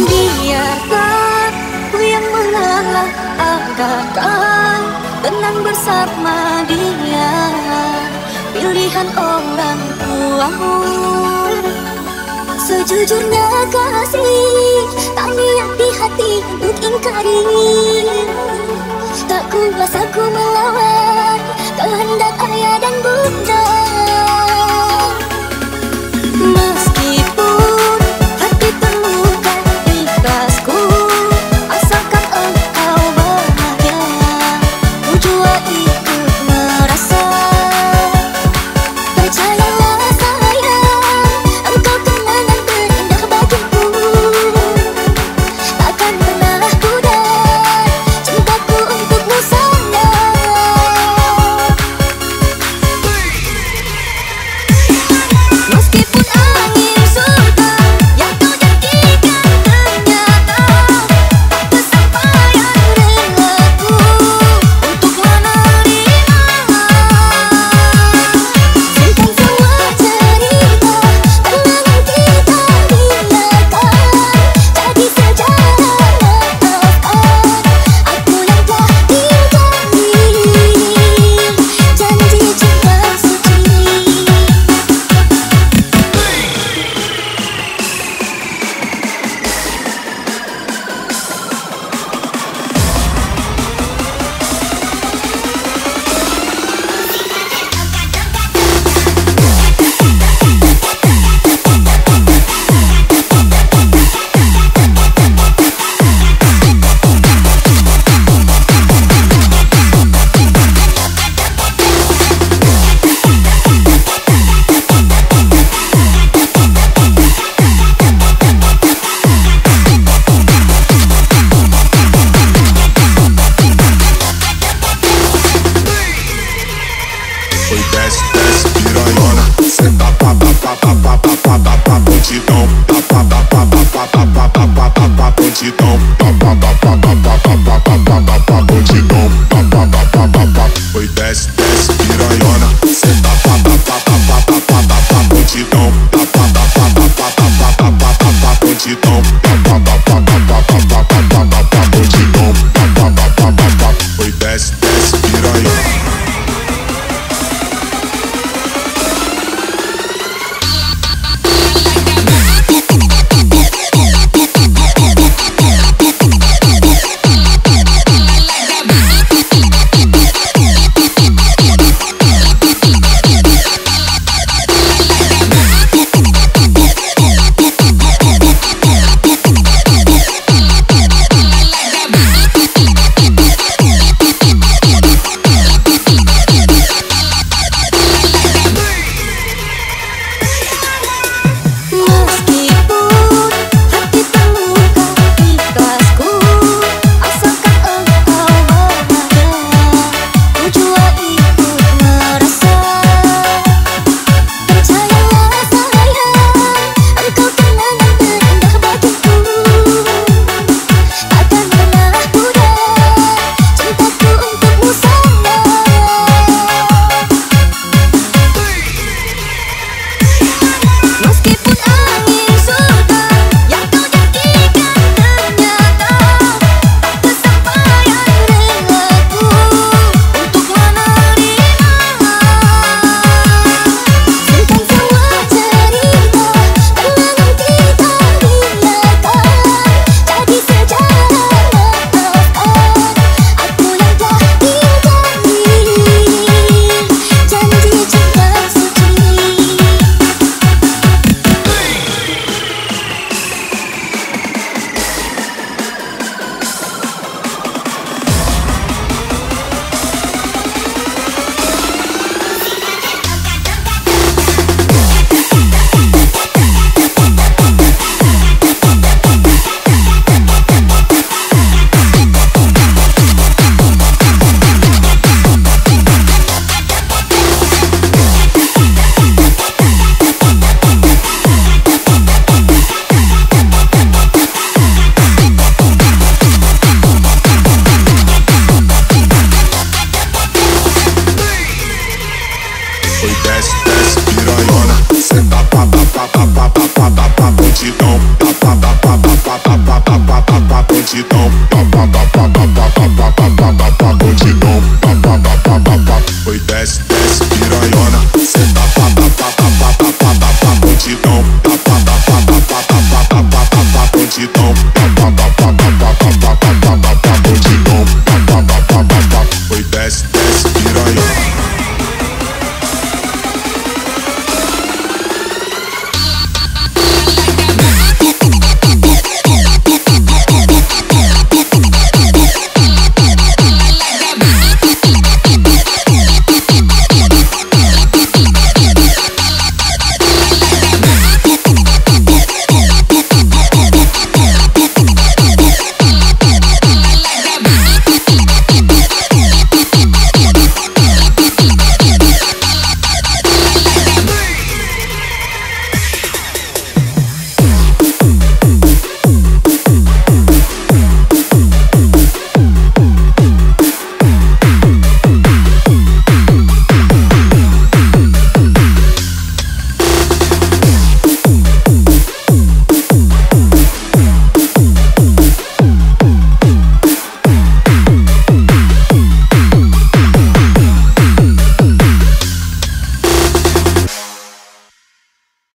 Biarkan ku yang mengalah, agakkan tenang bersama dia. Pilihan orang tuamu. Sejujurnya kasih, tak niat di hati untuk ingkari. Tak kuasa ku melawan kehendak ayah dan bunda. Meskipun hati terluka, ikhlasku asalkan engkau bahagia. Ku jua ikut merasa. Percayalah sayang, engkau kenangan terindah bagiku. Takkan pernah pudar cintaku untukmu sayang. Meskipun angin surga yang kau janjikan ternyata tak kesampaian relaku untuk menerima. Simpan semua cerita, kenangan kita biarkan jadi sejarah. Maafkan aku yang telah ingkari janji cinta suci. Oi, desce, desce, piranhona. Senta pra bandidão. Bandidão. Oi, desce, desce, piranhona. Senta pra bandidão. Bandidão. Oi, desce, desce, piranhona. Meskipun hati terluka, ikhlasku asalkan engkau bahagia. Ku jua ikut merasa. Percayalah sayang, engkau kenangan terindah bagiku. Takkan pernah pudar cintaku untukmu sayang. Meskipun angin surga yang kau janjikan ternyata tak kesampaian relaku untuk menerima. Simpan semua cerita, kenangan kita biarkan jadi sejarah. Maafkan aku yang telah ingkari janji cinta suci. Oi, desce, desce, piranhona. Senta pra